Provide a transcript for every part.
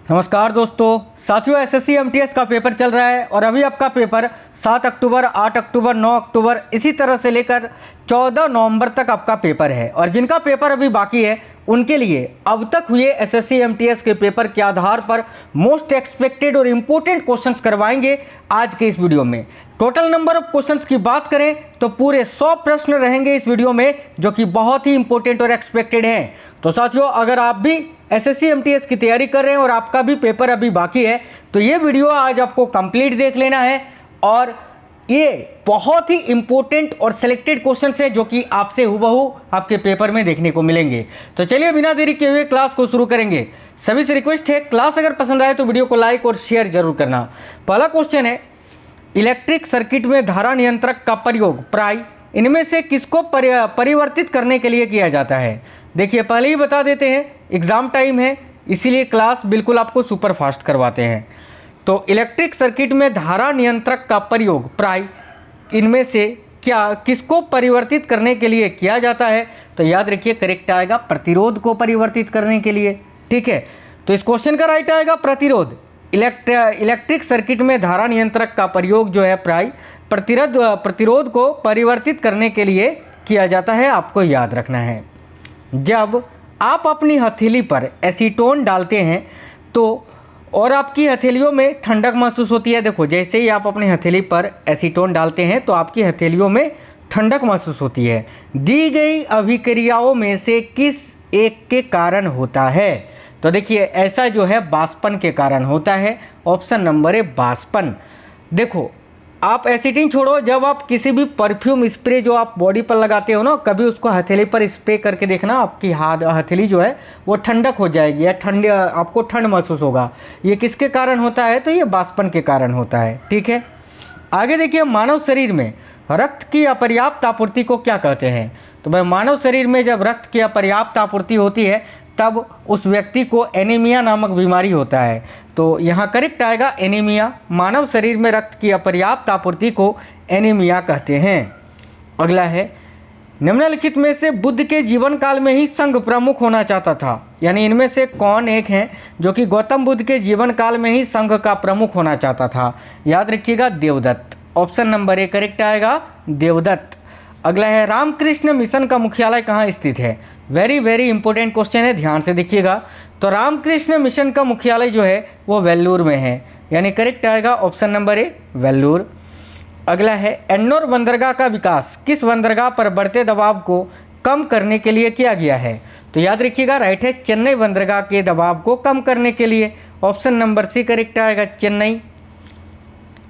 नमस्कार दोस्तों, साथियों एसएससी एमटीएस का पेपर चल रहा है और अभी आपका पेपर 7 अक्टूबर, 8 अक्टूबर, 9 अक्टूबर इसी तरह से लेकर 14 नवंबर तक आपका पेपर है। और जिनका पेपर अभी बाकी है उनके लिए अब तक हुए एसएससी एमटीएस के पेपर के आधार पर मोस्ट एक्सपेक्टेड और इम्पोर्टेंट क्वेश्चंस करवाएंगे आज के इस वीडियो में। टोटल नंबर ऑफ क्वेश्चंस की बात करें तो पूरे 100 प्रश्न रहेंगे इस वीडियो में, जो कि बहुत ही इंपॉर्टेंट और एक्सपेक्टेड हैं। तो साथियों, अगर आप भी एसएससी एमटीएस की तैयारी कर रहे हैं और आपका भी पेपर अभी बाकी है तो ये वीडियो आज आपको कंप्लीट देख लेना है। और ये बहुत ही इंपॉर्टेंट और सिलेक्टेड क्वेश्चंस हैं जो कि आपसे हुबहू आपके पेपर में देखने को मिलेंगे। तो चलिए बिना देरी किए हुए क्लास को शुरू करेंगे। सभी से रिक्वेस्ट है, क्लास अगर पसंद आए तो वीडियो को लाइक और शेयर जरूर करना। पहला क्वेश्चन है, इलेक्ट्रिक सर्किट में धारा नियंत्रक का प्रयोग प्राय इनमें से किसको परिवर्तित करने के लिए किया जाता है? देखिए पहले ही बता देते हैं, एग्जाम टाइम है इसीलिए क्लास बिल्कुल आपको सुपर फास्ट करवाते हैं। तो इलेक्ट्रिक सर्किट में धारा नियंत्रक का प्रयोग प्राय इनमें से किसको परिवर्तित करने के लिए किया जाता है? तो याद रखिए करेक्ट आएगा प्रतिरोध को परिवर्तित करने के लिए। ठीक है, तो इस क्वेश्चन का राइट आएगा प्रतिरोध। इलेक्ट्रिक सर्किट में धारा नियंत्रक का प्रयोग जो है प्राय प्रतिरोध को परिवर्तित करने के लिए किया जाता है, आपको याद रखना है। जब आप अपनी हथेली पर एसीटोन डालते हैं तो और आपकी हथेलियों में ठंडक महसूस होती है। देखो जैसे ही आप अपनी हथेली पर एसीटोन डालते हैं तो आपकी हथेलियों में ठंडक महसूस होती है। दी गई अभिक्रियाओं में से किस एक के कारण होता है? तो देखिए ऐसा जो है वाष्पन के कारण होता है। ऑप्शन नंबर है वाष्पन। देखो आप एसीटिन छोड़ो, जब आप किसी भी परफ्यूम स्प्रे जो आप बॉडी पर लगाते हो ना, कभी उसको हथेली पर स्प्रे करके देखना, आपकी हथेली जो है वो ठंडक हो जाएगी या आपको ठंड महसूस होगा। ये किसके कारण होता है? तो ये वाष्पन के कारण होता है। ठीक है, आगे देखिए, मानव शरीर में रक्त की अपर्याप्त आपूर्ति को क्या कहते हैं? तो भाई मानव शरीर में जब रक्त की अपर्याप्त आपूर्ति होती है तब उस व्यक्ति को एनीमिया नामक बीमारी होता है। तो यहाँ करेक्ट आएगा एनीमिया। मानव शरीर में रक्त की अपर्याप्त आपूर्ति को एनीमिया कहते हैं। अगला है, निम्नलिखित में से बुद्ध के जीवन काल में ही संघ प्रमुख होना चाहता था? यानी इनमें से कौन एक है जो कि गौतम बुद्ध के जीवन काल में ही संघ का प्रमुख होना चाहता था? याद रखिएगा Devadatta. Option number A correct आएगा देवदत्त। अगला है, रामकृष्ण मिशन का मुख्यालय कहाँ स्थित है? वेरी इंपॉर्टेंट क्वेश्चन है, ध्यान से देखिएगा। तो रामकृष्ण मिशन का मुख्यालय जो है वो वेल्लूर में है, यानी करेक्ट आएगा ऑप्शन नंबर ए वेल्लूर। अगला है, एन्नोर बंदरगाह का विकास किस बंदरगाह पर बढ़ते दबाव को कम करने के लिए किया गया है? तो याद रखिएगा राइट है चेन्नई बंदरगाह के दबाव को कम करने के लिए। ऑप्शन नंबर सी करेक्ट आएगा चेन्नई।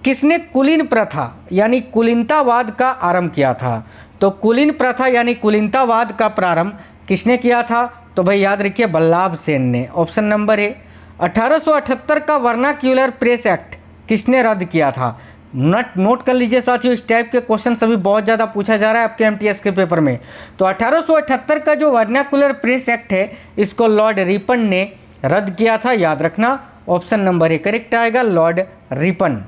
किसने कुलीन प्रथा यानी कुलीनतावाद का आरंभ किया था? तो कुलीन प्रथा यानी कुलीनतावाद का प्रारंभ किसने किया था? तो भाई याद रखिए बल्लाभ सेन ने। ऑप्शन नंबर ए। 1878 का वर्नाक्यूलर प्रेस एक्ट किसने रद्द किया था? नोट कर लीजिए साथियों, इस टाइप के क्वेश्चन सभी बहुत ज़्यादा पूछा जा रहा है आपके एमटीएस के पेपर में। तो 1878 का जो वर्नाक्यूलर प्रेस एक्ट है इसको लॉर्ड रिपन ने रद्द किया था, याद रखना। ऑप्शन नंबर ए करेक्ट आएगा लॉर्ड रिपन।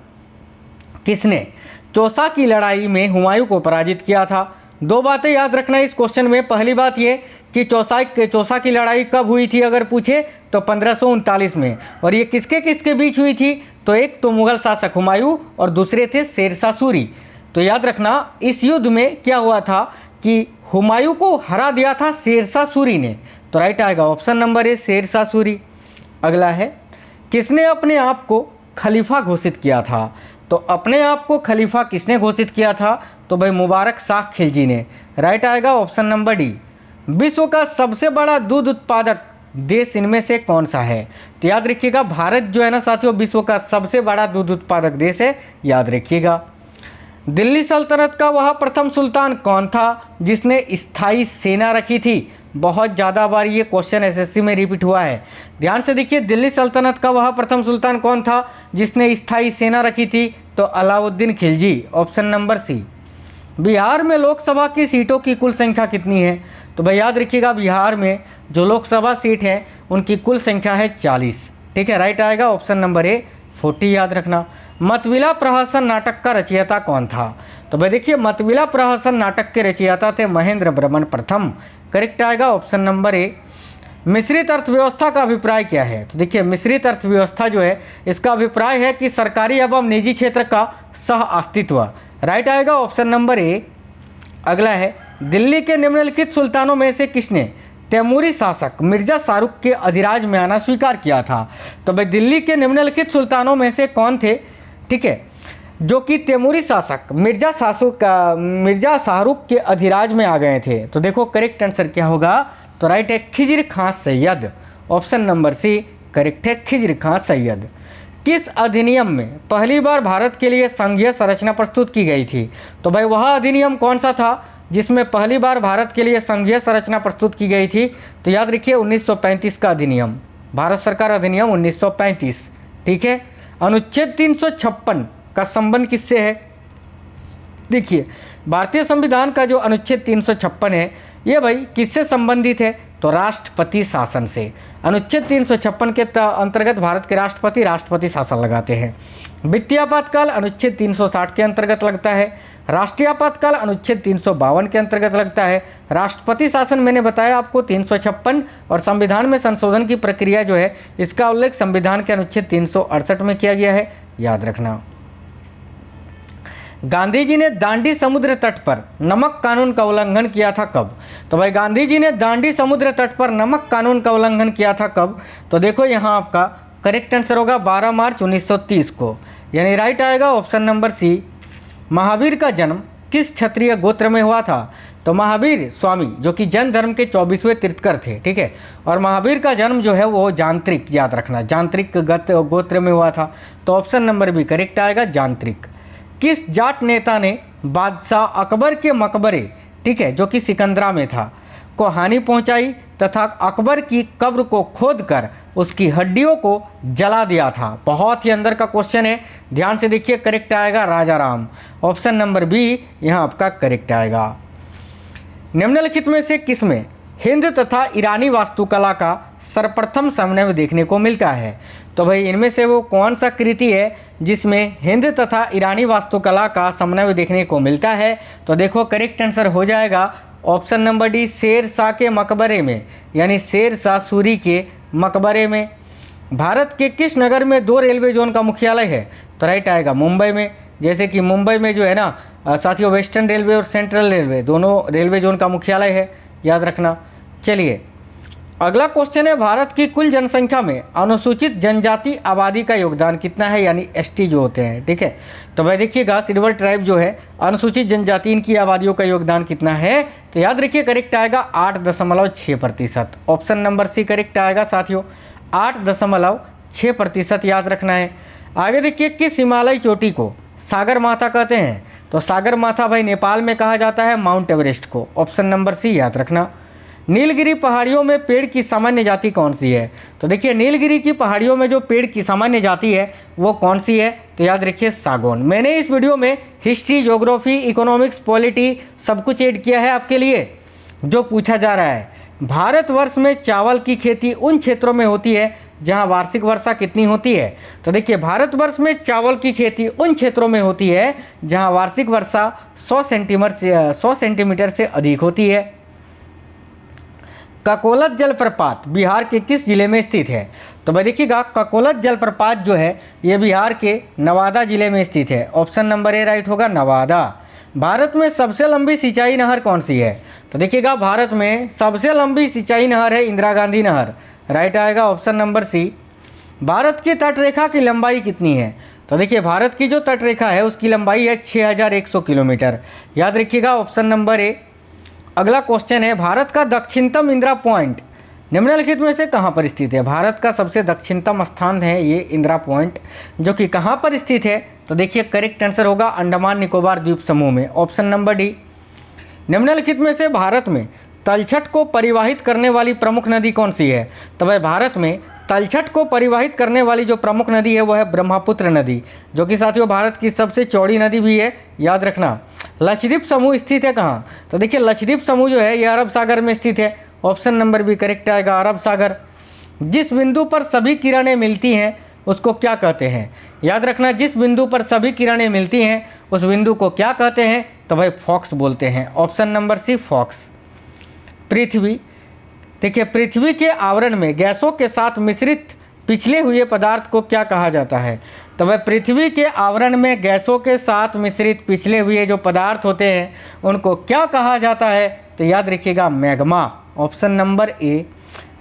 किसने चौसा की लड़ाई में हुमायूं को पराजित किया था? दो बातें याद रखना इस क्वेश्चन में। पहली बात ये कि चौसा की लड़ाई कब हुई थी अगर पूछे तो 1539 में। और ये किसके किसके बीच हुई थी? तो एक तो मुगल शासक हुमायूं और दूसरे थे शेरशाह सूरी। तो याद रखना इस युद्ध में क्या हुआ था कि हुमायूं को हरा दिया था शेरशाह सूरी ने। तो राइट आएगा option number A Sher Shah Suri. अगला है, किसने अपने आप को खलीफा घोषित किया था? तो अपने आप को खलीफा किसने घोषित किया था? तो भाई मुबारक शाह खिलजी ने। राइट आएगा ऑप्शन नंबर डी। विश्व का सबसे बड़ा दूध उत्पादक देश इनमें से कौन सा है? तो याद रखिएगा भारत जो है ना साथियों विश्व का सबसे बड़ा दूध उत्पादक देश है, याद रखिएगा। दिल्ली सल्तनत का वह प्रथम सुल्तान कौन था जिसने स्थायी सेना रखी थी? बहुत ज़्यादा बार ये क्वेश्चन एसएससी में रिपीट हुआ है, ध्यान से देखिए। दिल्ली सल्तनत का वह प्रथम सुल्तान कौन था जिसने स्थायी सेना रखी थी? तो Alauddin Khilji. Option number C. Bihar में लोकसभा की सीटों की कुल संख्या कितनी है? तो भाई याद रखिएगा बिहार में जो लोकसभा सीट है उनकी कुल संख्या है 40। ठीक है, राइट आएगा ऑप्शन नंबर ए 40, याद रखना। मतविला प्रहसन नाटक का रचयिता कौन था? तो भाई देखिए मतविला प्रहसन नाटक के रचयिता थे महेंद्र वर्मन प्रथम। करेक्ट आएगा ऑप्शन नंबर ए। मिश्रित अर्थव्यवस्था का अभिप्राय क्या है? तो देखिए मिश्रित अर्थव्यवस्था जो है इसका अभिप्राय है कि सरकारी एवं निजी क्षेत्र का सह अस्तित्व। राइट आएगा ऑप्शन नंबर ए। अगला है, दिल्ली के निम्नलिखित सुल्तानों में से किसने तैमूरी शासक मिर्जा शाहरुख के अधिराज में आना स्वीकार किया था? तो भाई दिल्ली के निम्नलिखित सुल्तानों में से कौन थे, ठीक है, जो कि तैमूरी शासक मिर्जा शाहरुख के अधिराज में आ गए थे? तो देखो करेक्ट आंसर क्या होगा? तो राइट है Khizr Khan Sayyid. Option number C correct है, खिज्र खां सैयद। किस अधिनियम में पहली बार भारत के लिए संघीय संरचना प्रस्तुत की गई थी? तो भाई वह अधिनियम कौन सा था जिसमें पहली बार भारत के लिए संघीय संरचना प्रस्तुत की गई थी? तो याद रखिए 1935 का अधिनियम, भारत सरकार अधिनियम 1935, ठीक है। अनुच्छेद 356 का संबंध किससे है? देखिए भारतीय संविधान का जो अनुच्छेद 356 है ये भाई किससे संबंधित है? तो राष्ट्रपति शासन से। अनुच्छेद 356 के अंतर्गत भारत के राष्ट्रपति शासन लगाते हैं। वित्तीय आपातकाल अनुच्छेद 360 के अंतर्गत लगता है। राष्ट्रीय आपातकाल अनुच्छेद 352 के अंतर्गत लगता है। राष्ट्रपति शासन मैंने बताया आपको 356, और संविधान में संशोधन की प्रक्रिया जो है इसका उल्लेख संविधान के अनुच्छेद 368 में किया गया है, याद रखना। गांधी जी ने दांडी समुद्र तट पर नमक कानून का उल्लंघन किया था कब? तो भाई गांधी जी ने दांडी समुद्र तट पर नमक कानून का उल्लंघन किया था कब? तो देखो यहाँ आपका करेक्ट आंसर होगा 12 मार्च 1930 को, यानी राइट आएगा ऑप्शन नंबर सी। महावीर का जन्म किस क्षत्रिय गोत्र में हुआ था? तो महावीर स्वामी जो कि जैन धर्म के 24वें तीर्थंकर थे, ठीक है, और महावीर का जन्म जो है वो जांत्रिक, याद रखना, जांत्रिक गोत्र में हुआ था। तो ऑप्शन नंबर बी करेक्ट आएगा, जांत्रिक। किस जाट नेता ने बादशाह अकबर के मकबरे, ठीक है, जो कि सिकंदरा में था, को हानि पहुंचाई तथा अकबर की कब्र को खोदकर उसकी हड्डियों को जला दिया था? बहुत ही अंदर का क्वेश्चन है, ध्यान से देखिए। करेक्ट आएगा राजा राम। ऑप्शन नंबर बी यहाँ आपका करेक्ट आएगा। निम्नलिखित में से किसमें हिंद तथा ईरानी वास्तुकला का सर्वप्रथम समन्वय देखने को मिलता है? तो भाई इनमें से वो कौन सा कृति है जिसमें हिंद तथा ईरानी वास्तुकला का समन्वय देखने को मिलता है? तो देखो करेक्ट आंसर हो जाएगा option number D, Sher Shah के मकबरे में, यानी शेर शाह सूरी के मकबरे में। भारत के किस नगर में 2 रेलवे जोन का मुख्यालय है? तो राइट आएगा मुंबई में। जैसे कि मुंबई में जो है ना साथियों वेस्टर्न रेलवे और सेंट्रल रेलवे दोनों रेलवे जोन का मुख्यालय है, याद रखना। चलिए अगला क्वेश्चन है, भारत की कुल जनसंख्या में अनुसूचित जनजाति आबादी का योगदान कितना है, यानी एसटी जो होते हैं, ठीक है। तो भाई देखिएगा सिल्वर ट्राइब जो है अनुसूचित जनजाति, इनकी आबादियों का योगदान कितना है? तो याद रखिए करेक्ट आएगा 8.6%। ऑप्शन नंबर सी करेक्ट आएगा साथियों, 8.6% याद रखना है। आगे देखिए किस हिमालय चोटी को सागर माथा कहते हैं? तो सागर माथा भाई नेपाल में कहा जाता है माउंट एवरेस्ट को। ऑप्शन नंबर सी याद रखना। नीलगिरी पहाड़ियों में पेड़ की सामान्य जाति कौन सी है? तो देखिए नीलगिरी की पहाड़ियों में जो पेड़ की सामान्य जाति है वो कौन सी है? तो याद रखिए सागौन। मैंने इस वीडियो में हिस्ट्री, ज्योग्राफी, इकोनॉमिक्स, पॉलिटी सब कुछ ऐड किया है आपके लिए। जो पूछा जा रहा है, भारतवर्ष में चावल की खेती उन क्षेत्रों में होती है जहां वार्षिक वर्षा कितनी होती है? तो देखिए भारतवर्ष में चावल की खेती उन क्षेत्रों में होती है जहां वार्षिक वर्षा 100 सेंटीमीटर से अधिक होती है। ककोलत जलप्रपात बिहार के किस जिले में स्थित है? तो भाई देखिएगा ककोलत जलप्रपात जो है ये बिहार के नवादा जिले में स्थित है। ऑप्शन नंबर ए राइट होगा, नवादा। भारत में सबसे लंबी सिंचाई नहर कौन सी है? तो देखिएगा भारत में सबसे लंबी सिंचाई नहर है इंदिरा गांधी नहर, राइट आएगा ऑप्शन नंबर सी। भारत की तटरेखा की लंबाई कितनी है? तो देखिए भारत की जो तटरेखा है उसकी लंबाई है 6100 किलोमीटर, याद रखिएगा ऑप्शन नंबर ए। अगला क्वेश्चन है, भारत का दक्षिणतम इंदिरा पॉइंट निम्नलिखित में से कहां पर स्थित है? भारत का सबसे दक्षिणतम स्थान है ये इंदिरा पॉइंट, जो कि कहां पर स्थित है? तो देखिए करेक्ट आंसर होगा अंडमान निकोबार द्वीप समूह में। Option number D. निम्नलिखित में से भारत में तलछट को परिवाहित करने वाली प्रमुख नदी कौन सी है? तो भाई भारत में तलछट को परिवाहित करने वाली जो प्रमुख नदी है वो है ब्रह्मपुत्र नदी, जो कि साथियों भारत की सबसे चौड़ी नदी भी है, याद रखना। लक्षद्वीप समूह स्थित है कहाँ? तो देखिए लक्षद्वीप समूह जो है ये अरब सागर में स्थित है। ऑप्शन नंबर बी करेक्ट आएगा, अरब सागर। जिस बिंदु पर सभी किरणें मिलती हैं उसको क्या कहते हैं? याद रखना, जिस बिंदु पर सभी किरणें मिलती हैं उस बिंदु को क्या कहते हैं? तो भाई फॉक्स बोलते हैं। Option number C fox. पृथ्वी देखिए, पृथ्वी के आवरण में गैसों के साथ मिश्रित पिछले हुए पदार्थ को क्या कहा जाता है? तो वह पृथ्वी के आवरण में गैसों के साथ मिश्रित पिछले हुए जो पदार्थ होते हैं उनको क्या कहा जाता है? तो याद रखिएगा, magma. Option number A.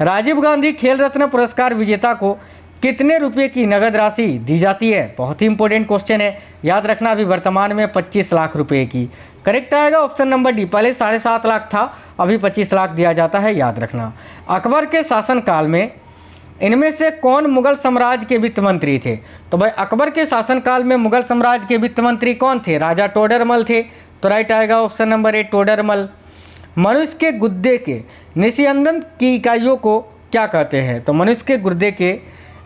Rajiv Gandhi Khel Ratna पुरस्कार विजेता को कितने रुपए की नगद राशि दी जाती है? बहुत ही इंपॉर्टेंट क्वेश्चन है, याद रखना। अभी वर्तमान में 25 लाख रुपए की। करेक्ट आएगा ऑप्शन नंबर डी। पहले 7.5 लाख था, अभी 25 लाख दिया जाता है, याद रखना। अकबर के शासनकाल में इनमें से कौन मुगल साम्राज्य के वित्त मंत्री थे? तो भाई अकबर के शासनकाल में मुगल साम्राज्य के वित्त मंत्री कौन थे? राजा टोडरमल थे। तो राइट आएगा ऑप्शन नंबर ए, टोडरमल। मनुष्य के गुर्दे के निस्यंदन की इकाइयों को क्या कहते हैं? तो मनुष्य के गुर्दे के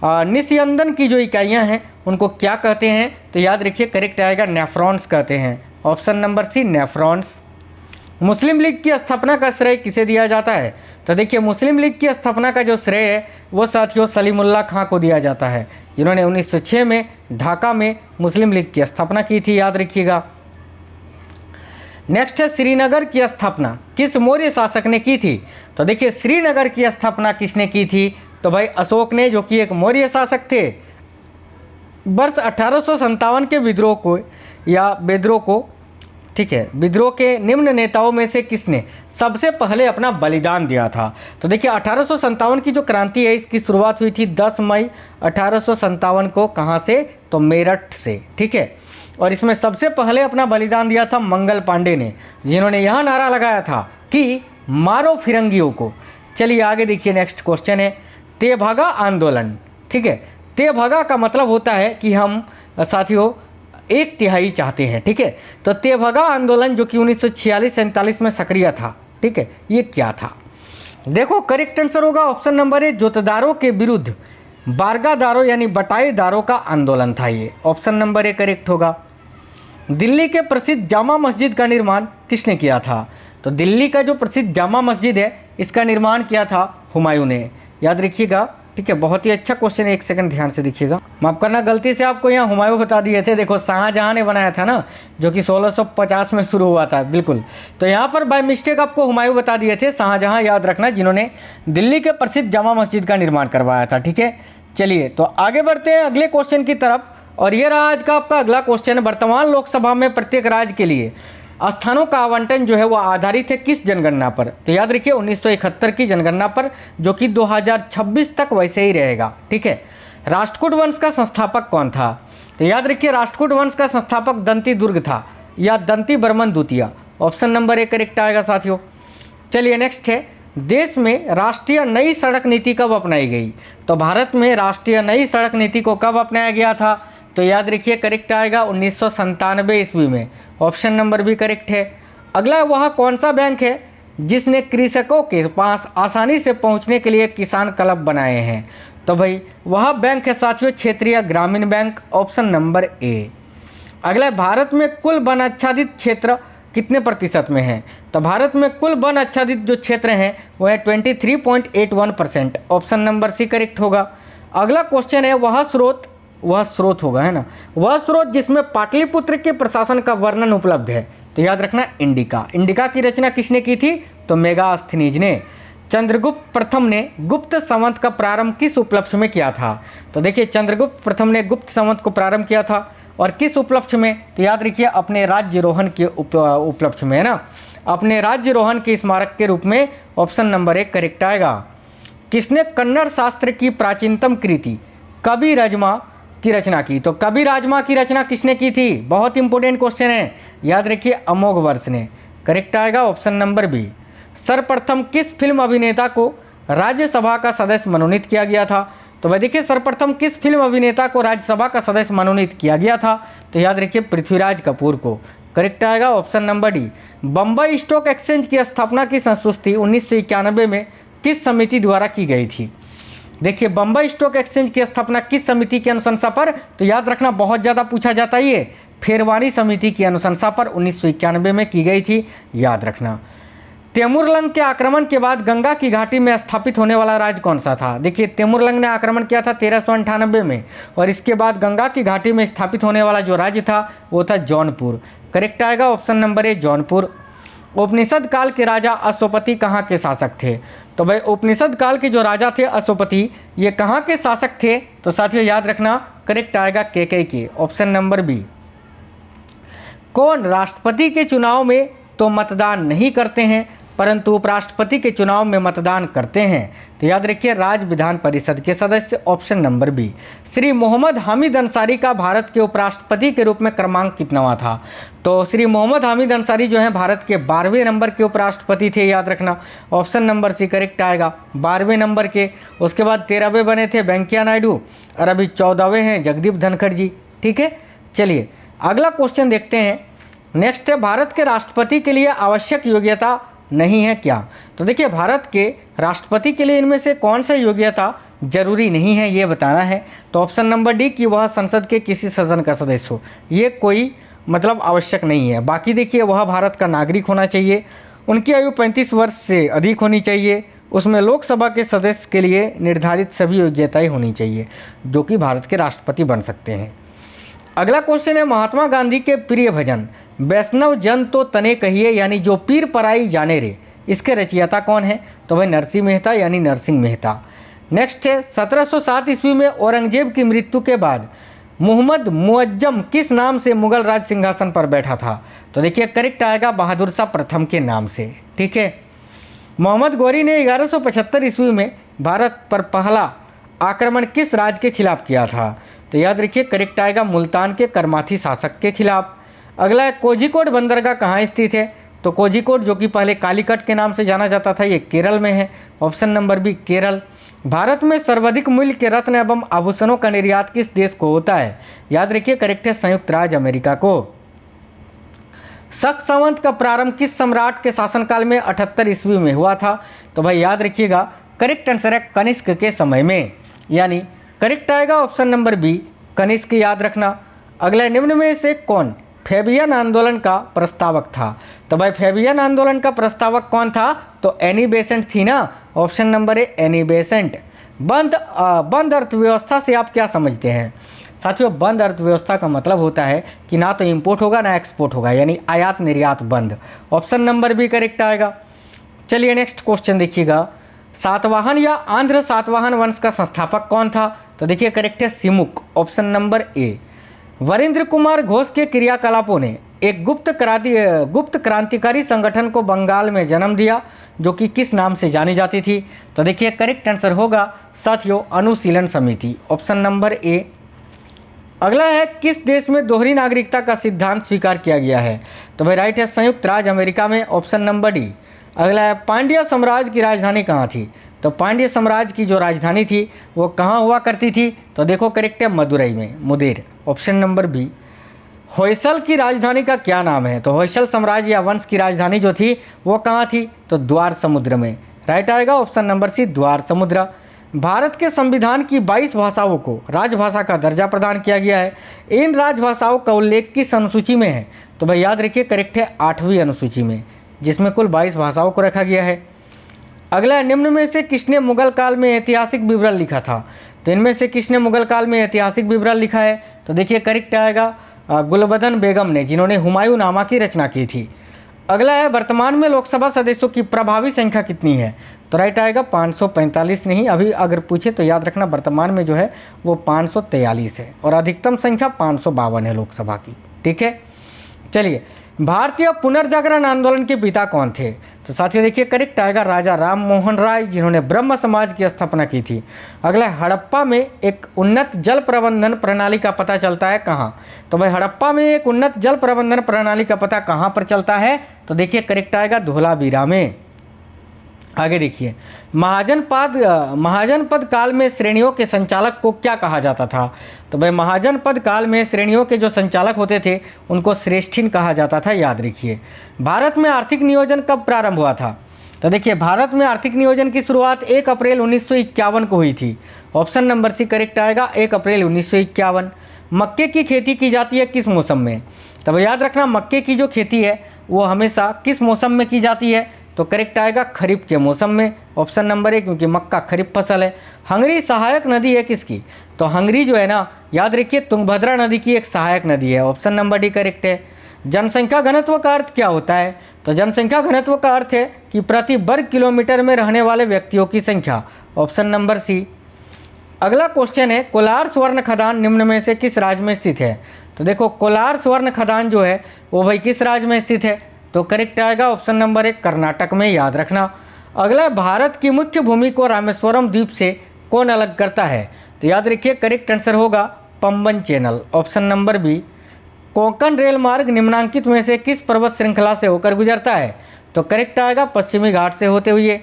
निस्यंदन की जो इकाइयां हैं उनको क्या कहते हैं? तो याद रखिए, करेक्ट आएगा, नेफ्रॉन्स कहते हैं। Option number C, nephrons. Muslim League की स्थापना का श्रेय किसे दिया जाता है? तो देखिए, मुस्लिम लीग की स्थापना का जो श्रेय है वो साथियों सलीमुल्लाह खां को दिया जाता है, जिन्होंने 1906 में ढाका में मुस्लिम लीग की स्थापना की थी, याद रखिएगा। नेक्स्ट है, श्रीनगर की स्थापना किस मौर्य शासक ने की थी? तो देखिए, श्रीनगर की स्थापना किसने की थी? तो भाई अशोक ने, जो कि एक मौर्य शासक थे। वर्ष 1857 के विद्रोह को या विद्रोह को, ठीक है, विद्रोह के निम्न नेताओं में से किसने सबसे पहले अपना बलिदान दिया था? तो देखिए, 1857 की जो क्रांति है इसकी शुरुआत हुई थी 10 मई 1857 को। कहाँ से? तो मेरठ से, ठीक है। और इसमें सबसे पहले अपना बलिदान दिया था मंगल पांडे ने, जिन्होंने यह नारा लगाया था कि मारो फिरंगियों को। चलिए आगे देखिए, नेक्स्ट क्वेश्चन है तेभागा आंदोलन, ठीक है। तेभागा का मतलब होता है कि हम साथियों 1/3 चाहते हैं, ठीक है। तो तेभागा आंदोलन जो कि 1946-47 में सक्रिय था, ठीक है, ये क्या था? देखो, करेक्ट आंसर होगा ऑप्शन नंबर ए, जोतदारों के विरुद्ध बारगादारों यानी बटाईदारों का आंदोलन था ये। ऑप्शन नंबर ए करेक्ट होगा। दिल्ली के प्रसिद्ध जामा मस्जिद का निर्माण किसने किया था? तो दिल्ली का जो प्रसिद्ध जामा मस्जिद है इसका निर्माण किया था हुमायूं ने, याद रखिएगा, ठीक है। बहुत ही अच्छा क्वेश्चन है, एक सेकंड ध्यान से देखिएगा। माफ करना, गलती से आपको यहाँ हुमायूं बता दिए थे। देखो, शाहजहां ने बनाया था ना, जो कि 1650 में शुरू हुआ था, बिल्कुल। तो यहाँ पर बाय मिस्टेक आपको हुमायूं बता दिए थे, शाहजहां याद रखना, जिन्होंने दिल्ली के प्रसिद्ध जामा मस्जिद का निर्माण करवाया था, ठीक है। चलिए तो आगे बढ़ते हैं अगले क्वेश्चन की तरफ, और ये रहा आज का आपका अगला क्वेश्चन। वर्तमान लोकसभा में प्रत्येक राज्य के लिए स्थानों का आवंटन जो है वो आधारित है किस जनगणना पर? तो याद रखिए 1971 की जनगणना पर, जो कि 2026 तक वैसे ही रहेगा, ठीक है। राष्ट्रकूट वंश का संस्थापक कौन था? तो याद रखिए, राष्ट्रकूट वंश का संस्थापक दंती दुर्ग था या दंती बर्मन द्वितीय। ऑप्शन नंबर ए करेक्ट आएगा साथियों। चलिए नेक्स्ट है, देश में राष्ट्रीय नई सड़क नीति कब अपनाई गई? तो भारत में राष्ट्रीय नई सड़क नीति को कब अपनाया गया था? तो याद रखिए, करेक्ट आएगा 1997 ईस्वी में। ऑप्शन नंबर भी करेक्ट है। अगला, वह कौन सा बैंक है जिसने कृषकों के पास आसानी से पहुंचने के लिए किसान क्लब बनाए हैं? तो भाई वह बैंक है साथियों क्षेत्रीय ग्रामीण बैंक। ऑप्शन नंबर ए। अगला, भारत में कुल वन आच्छादित क्षेत्र कितने प्रतिशत में है? तो भारत में कुल वन आच्छादित जो क्षेत्र हैं वो है 23.81%। ऑप्शन नंबर सी करेक्ट होगा। अगला क्वेश्चन है, वह स्रोत होगा, है ना, वह स्रोत जिसमें पाटलिपुत्र के प्रशासन का वर्णन उपलब्ध है? तो याद रखना, इंडिका। इंडिका की रचना किसने की थी? तो मेगास्थनीज ने। चंद्रगुप्त प्रथम ने गुप्त संवत का प्रारंभ किस उपलक्ष्य में किया था? तो देखिए, चंद्रगुप्त प्रथम ने गुप्त संवत को प्रारंभ किया था, और किस उपलक्ष्य में? तो याद रखिए, अपने राज्यरोहण के उपलक्ष्य में, है ना, अपने राज्यरोहण के स्मारक के रूप में। ऑप्शन नंबर एक करेक्ट आएगा। किसने कन्नड़ शास्त्र की प्राचीनतम कृति कबीरजमा की रचना की? तो कबीरजमा की रचना किसने की थी? बहुत इंपॉर्टेंट क्वेश्चन है, याद रखिए, अमोघवर्ष ने। करेक्ट आएगा ऑप्शन नंबर बी। सर्वप्रथम किस फिल्म अभिनेता को राज्यसभा का सदस्य मनोनीत किया गया था? तो भाई देखिए, सर्वप्रथम किस फिल्म अभिनेता को राज्यसभा का सदस्य मनोनीत किया गया था? तो याद रखिए, पृथ्वीराज कपूर को। करेक्ट आएगा option number D. Bombay stock exchange की स्थापना की संस्तुति 1991 में किस समिति द्वारा की गई थी? देखिए, बंबई स्टॉक एक्सचेंज की स्थापना किस समिति की अनुशंसा पर? तो याद रखना, बहुत ज़्यादा पूछा जाता है ये, फेरवानी समिति की अनुशंसा पर 1991 में की गई थी, याद रखना। तैमूरलंग के आक्रमण के बाद गंगा की घाटी में स्थापित होने वाला राज्य कौन सा था? देखिए, तैमूरलंग ने आक्रमण किया था 1398 में, और इसके बाद गंगा की घाटी में स्थापित होने वाला जो राज्य था वो था जौनपुर। करेक्ट आएगा ऑप्शन नंबर ए, जौनपुर। उपनिषद काल के राजा अश्वपति कहाँ के शासक थे? तो तो भाई उपनिषद काल के जो राजा थे अशोपति, ये कहाँ के शासक थे? तो साथियों याद रखना करेक्ट आएगा केकई के, ऑप्शन नंबर बी। कौन राष्ट्रपति के चुनाव में तो मतदान नहीं करते हैं परंतु उपराष्ट्रपति के चुनाव में मतदान करते हैं? तो याद रखिए राज्य विधान परिषद के सदस्य, option number B. Shri Mohammad Hamid Ansari का भारत के उपराष्ट्रपति के रूप में क्रमांक कितनावा था? तो श्री मोहम्मद हामिद अंसारी जो है भारत के 12वें नंबर के उपराष्ट्रपति थे, याद रखना ऑप्शन नंबर सी करेक्ट आएगा, 12वें नंबर के। उसके बाद 13वें बने थे वेंकैया नायडू और अभी 14वें हैं जगदीप धनखड़ जी। ठीक है, चलिए अगला क्वेश्चन देखते हैं। नेक्स्ट है, भारत के राष्ट्रपति के लिए आवश्यक योग्यता नहीं है क्या? तो देखिए भारत के राष्ट्रपति के लिए इनमें से कौन सा योग्यता जरूरी नहीं है ये बताना है। तो ऑप्शन नंबर डी कि वह संसद के किसी सदन का सदस्य हो, ये कोई मतलब आवश्यक नहीं है। बाकी देखिए वह भारत का नागरिक होना चाहिए, उनकी आयु 35 वर्ष से अधिक होनी चाहिए, उसमें लोकसभा के सदस्य के लिए निर्धारित सभी योग्यताएं होनी चाहिए जो कि भारत के राष्ट्रपति बन सकते हैं। अगला क्वेश्चन है, महात्मा गांधी के प्रिय भजन वैष्णव जन तो तने कहिए यानी जो पीर पराई जाने रे, इसके रचयिता कौन है? तो भाई नरसिंह मेहता यानी नरसिंह मेहता। नेक्स्ट है, 1707 ईस्वी में औरंगजेब की मृत्यु के बाद मोहम्मद मुअज्जम किस नाम से मुगल राज सिंहासन पर बैठा था? तो देखिए करेक्ट आएगा बहादुर शाह प्रथम के नाम से। ठीक है, मोहम्मद गौरी ने 1175 ईस्वी में भारत पर पहला आक्रमण किस राज्य के खिलाफ किया था? तो याद रखिए करेक्ट आएगा मुल्तान के करमाथी शासक के खिलाफ। अगला है, कोझिकोड बंदरगाह कहाँ स्थित है? तो कोझिकोड जो कि पहले कालीकट के नाम से जाना जाता था, ये केरल में है, option number B Kerala. Bharat में सर्वाधिक मूल्य के रत्न एवं आभूषणों का निर्यात किस देश को होता है? याद रखिए करेक्ट है संयुक्त राज्य अमेरिका को। शक संवत का प्रारंभ किस सम्राट के शासनकाल में 78 ईस्वी में हुआ था? तो भाई याद रखिएगा करेक्ट आंसर है कनिष्क के समय में, यानी करेक्ट आएगा ऑप्शन नंबर बी कनिष्क, याद रखना। अगला, निम्न में से कौन फेबियन आंदोलन का प्रस्तावक था? तो भाई फेबियन आंदोलन का प्रस्तावक कौन था? तो एनी बेसेंट थी ना, ऑप्शन नंबर ए एनी बेसेंट। बंद अर्थव्यवस्था से आप क्या समझते हैं? साथियों बंद अर्थव्यवस्था का मतलब होता है कि ना तो इंपोर्ट होगा ना एक्सपोर्ट होगा, यानी आयात निर्यात बंद, ऑप्शन नंबर बी करेक्ट आएगा। चलिए नेक्स्ट क्वेश्चन देखिएगा, सातवाहन या आंध्र सातवाहन वंश का संस्थापक कौन था? तो देखिए करेक्ट है Simuk, option number A. Varindra Kumar Ghosh के क्रियाकलापों ने एक गुप्त क्रांतिकारी संगठन को बंगाल में जन्म दिया जो कि किस नाम से जानी जाती थी? तो देखिए करेक्ट आंसर होगा साथियों अनुशीलन समिति, ऑप्शन नंबर ए। अगला है, किस देश में दोहरी नागरिकता का सिद्धांत स्वीकार किया गया है? तो भाई राइट है संयुक्त राज्य अमेरिका में, ऑप्शन नंबर डी। अगला है, पांड्य साम्राज्य की राजधानी कहाँ थी? तो पांड्य साम्राज्य की जो राजधानी थी वो कहाँ हुआ करती थी? तो देखो करेक्ट है मदुरई में, मुदेर, ऑप्शन नंबर बी। होयसल की राजधानी का क्या नाम है? तो होयसल साम्राज्य या वंश की राजधानी जो थी वो कहाँ थी? तो द्वार समुद्र में, राइट आएगा ऑप्शन नंबर सी द्वार समुद्र। भारत के संविधान की 22 भाषाओं को राजभाषा का दर्जा प्रदान किया गया है, इन राजभाषाओं का उल्लेख किस अनुसूची में है? तो भाई याद रखिए करेक्ट है 8वीं अनुसूची में, जिसमें कुल 22 भाषाओं को रखा गया है। अगला, निम्न में से किसने मुगल काल में ऐतिहासिक विवरण लिखा था? तो इनमें से किसने मुगल काल में ऐतिहासिक विवरण लिखा है? तो देखिए करेक्ट आएगा गुलबदन बेगम ने, जिन्होंने हुमायूं नामा की रचना की थी। अगला है, वर्तमान में लोकसभा सदस्यों की प्रभावी संख्या कितनी है? तो राइट आएगा 545 नहीं, अभी अगर पूछे तो याद रखना वर्तमान में जो है वो 543 है और अधिकतम संख्या 552 है लोकसभा की। ठीक है, चलिए भारतीय पुनर्जागरण आंदोलन के पिता कौन थे? तो साथियों देखिए करेक्ट आएगा राजा राम मोहन राय, जिन्होंने ब्रह्म समाज की स्थापना की थी। अगला, हड़प्पा में एक उन्नत जल प्रबंधन प्रणाली का पता चलता है कहाँ? तो भाई हड़प्पा में एक उन्नत जल प्रबंधन प्रणाली का पता कहाँ पर चलता है? तो देखिए करेक्ट आएगा धोलावीरा में। आगे देखिए, महाजनपद काल में श्रेणियों के संचालक को क्या कहा जाता था? तो भाई महाजनपद काल में श्रेणियों के जो संचालक होते थे उनको श्रेष्ठीन कहा जाता था, याद रखिए। भारत में आर्थिक नियोजन कब प्रारंभ हुआ था? तो देखिए भारत में आर्थिक नियोजन की शुरुआत 1 अप्रैल 1951 को हुई थी, ऑप्शन नंबर सी करेक्ट आएगा 1 अप्रैल 1951। मक्के की खेती की जाती है किस मौसम में? तब याद रखना मक्के की जो खेती है वो हमेशा किस मौसम में की जाती है? तो करेक्ट आएगा खरीफ के मौसम में, ऑप्शन नंबर ए, क्योंकि मक्का खरीफ फसल है। हंगरी सहायक नदी है किसकी? तो हंगरी जो है ना, याद रखिए तुंगभद्रा नदी की एक सहायक नदी है, ऑप्शन नंबर डी करेक्ट है। जनसंख्या घनत्व का अर्थ क्या होता है? तो जनसंख्या घनत्व का अर्थ है कि प्रति वर्ग किलोमीटर में रहने वाले व्यक्तियों की संख्या, ऑप्शन नंबर सी। अगला क्वेश्चन है, कोलार स्वर्ण खदान निम्न में से किस राज्य में स्थित है? तो देखो कोलार स्वर्ण खदान जो है वो भाई किस राज्य में स्थित है? तो करेक्ट आएगा ऑप्शन नंबर 1 कर्नाटक में, याद रखना। अगला, भारत की मुख्य भूमि को रामेश्वरम द्वीप से कौन अलग करता है? तो याद रखिए करेक्ट आंसर होगा Pamban channel, option number B. Konkan rail मार्ग निम्नांकित में से किस पर्वत श्रृंखला से होकर गुजरता है? तो करेक्ट आएगा पश्चिमी घाट से होते हुए।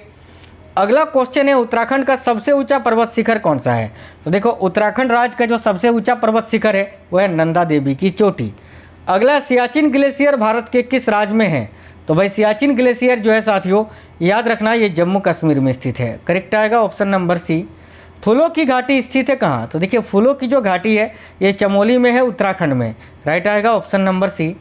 अगला क्वेश्चन है, उत्तराखंड का सबसे ऊंचा पर्वत शिखर कौन सा है? तो देखो उत्तराखंड राज्य का जो सबसे ऊंचा पर्वत शिखर है वह है नंदा देवी की चोटी। अगला, सियाचिन ग्लेशियर भारत के किस राज्य में है? तो भाई सियाचिन ग्लेशियर जो है साथियों, याद रखना ये जम्मू कश्मीर में स्थित है, करेक्ट आएगा ऑप्शन नंबर सी। फूलों की घाटी स्थित है कहाँ? तो देखिए फूलों की जो घाटी है ये चमोली में है, उत्तराखंड में, राइट आएगा ऑप्शन नंबर सी।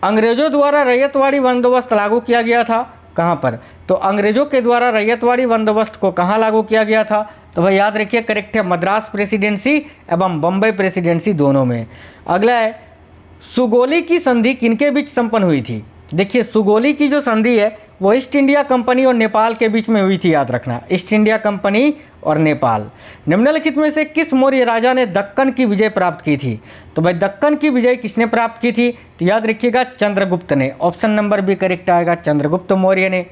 अंग्रेजों द्वारा रैयतवाड़ी बंदोबस्त लागू किया गया था कहाँ पर? तो अंग्रेजों के द्वारा रैयतवाड़ी बंदोबस्त को कहाँ लागू किया गया था? तो भाई याद रखिए करेक्ट है मद्रास प्रेसिडेंसी एवं बम्बई प्रेसिडेंसी दोनों में। अगला है, सुगोली की संधि किनके बीच संपन्न हुई थी? देखिए सुगोली की जो संधि है वो ईस्ट इंडिया कंपनी और नेपाल के बीच में हुई थी, याद रखना, ईस्ट इंडिया कंपनी और नेपाल। निम्नलिखित में से किस मौर्य राजा ने दक्कन की विजय प्राप्त की थी? तो भाई दक्कन की विजय किसने प्राप्त की थी? तो याद रखिएगा चंद्रगुप्त ने, ऑप्शन नंबर बी करेक्ट आएगा, चंद्रगुप्त मौर्य ने।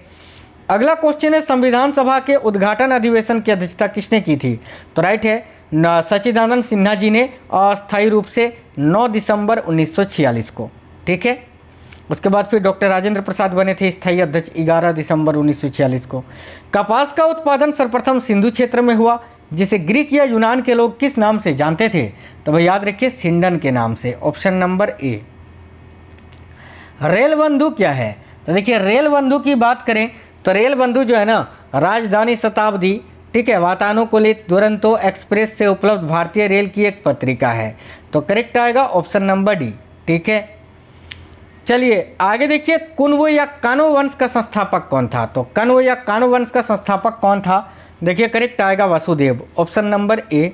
अगला क्वेश्चन है, संविधान सभा के उद्घाटन अधिवेशन की अध्यक्षता किसने की थी? तो राइट है सच्चिदानंद सिन्हा जी ने, अस्थायी रूप से 9 दिसंबर 1946 को, ठीक है। उसके बाद फिर डॉक्टर राजेंद्र प्रसाद बने थे स्थायी अध्यक्ष 11 दिसंबर 1946 को। कपास का उत्पादन सर्वप्रथम सिंधु क्षेत्र में हुआ, जिसे ग्रीक या यूनान के लोग किस नाम से जानते थे? तो भाई याद रखिए सिंडन के नाम से, ऑप्शन नंबर ए। रेल बंधु क्या है? तो देखिए रेल बंधु की बात करें तो रेल बंधु जो है ना, राजधानी शताब्दी, ठीक है, वातानुकूलित दुरंतो एक्सप्रेस से उपलब्ध भारतीय रेल की एक पत्रिका है। तो करेक्ट आएगा ऑप्शन नंबर डी, ठीक है। चलिए आगे देखिए, कुनवु या कानो वंश का संस्थापक कौन था? तो कण्व या कानो वंश का संस्थापक कौन था? देखिए करेक्ट आएगा वसुदेव, ऑप्शन नंबर ए।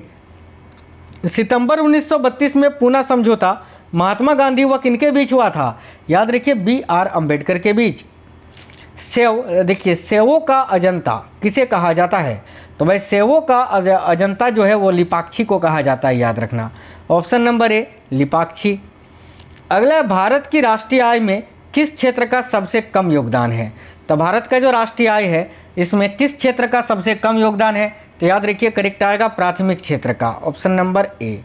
सितंबर 1932 में पूना समझौता महात्मा गांधी व किनके बीच हुआ था? याद रखिए BR अम्बेडकर के बीच। देखिए सेवों का अजंता किसे कहा जाता है? तो भाई सेवों का अजंता जो है वो लिपाक्षी को कहा जाता है, याद रखना, ऑप्शन नंबर ए लिपाक्षी। अगला, भारत की राष्ट्रीय आय में किस क्षेत्र का सबसे कम योगदान है? तो भारत का जो राष्ट्रीय आय है इसमें किस क्षेत्र का सबसे कम योगदान है? तो याद रखिए करेक्ट आएगा प्राथमिक क्षेत्र का, ऑप्शन नंबर ए।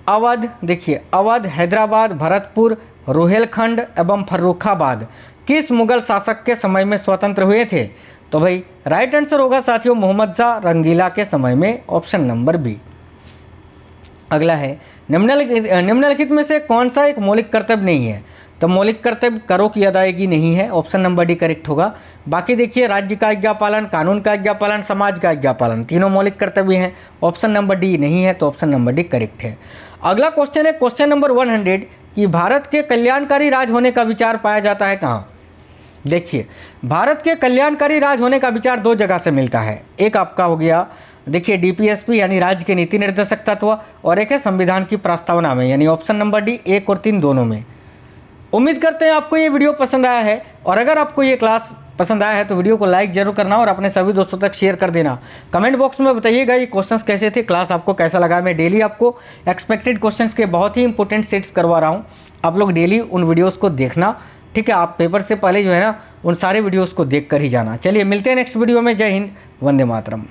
अवध, देखिए अवध, हैदराबाद, भरतपुर, रोहेलखंड एवं फर्रुखाबाद किस मुगल शासक के समय में स्वतंत्र हुए थे? तो भाई राइट आंसर होगा साथियों मोहम्मद शाह रंगीला के समय में, ऑप्शन नंबर बी। अगला है, निम्नलिखित में से कौन सा एक मौलिक कर्तव्य नहीं है? तो मौलिक कर्तव्य करों की अदायगी नहीं है, ऑप्शन नंबर डी करेक्ट होगा। बाकी देखिए राज्य का आज्ञा पालन, कानून का आज्ञा पालन, समाज का आज्ञा पालन, तीनों मौलिक कर्तव्य हैं, ऑप्शन नंबर डी नहीं है, तो ऑप्शन नंबर डी करेक्ट है। अगला क्वेश्चन है क्वेश्चन नंबर 100 कि भारत के कल्याणकारी राज होने का विचार पाया जाता है कहाँ? देखिए भारत के कल्याणकारी राज होने का विचार दो जगह से मिलता है, एक आपका हो गया देखिए DPSP यानी राज्य के नीति निर्देशक तत्व, और एक है संविधान की प्रस्तावना में, यानी ऑप्शन नंबर डी 1 और 3 दोनों में। उम्मीद करते हैं आपको ये वीडियो पसंद आया है, और अगर आपको ये क्लास पसंद आया है तो वीडियो को लाइक जरूर करना और अपने सभी दोस्तों तक शेयर कर देना। कमेंट बॉक्स में बताइएगा ये क्वेश्चंस कैसे थे, क्लास आपको कैसा लगा। मैं डेली आपको एक्सपेक्टेड क्वेश्चंस के बहुत ही इंपॉर्टेंट सेट्स करवा रहा हूँ, आप लोग डेली उन वीडियोज़ को देखना, ठीक है। आप पेपर से पहले जो है ना उन सारे वीडियोज़ को देख कर ही जाना। चलिए मिलते हैं नेक्स्ट वीडियो में। जय हिंद, वंदे मातरम।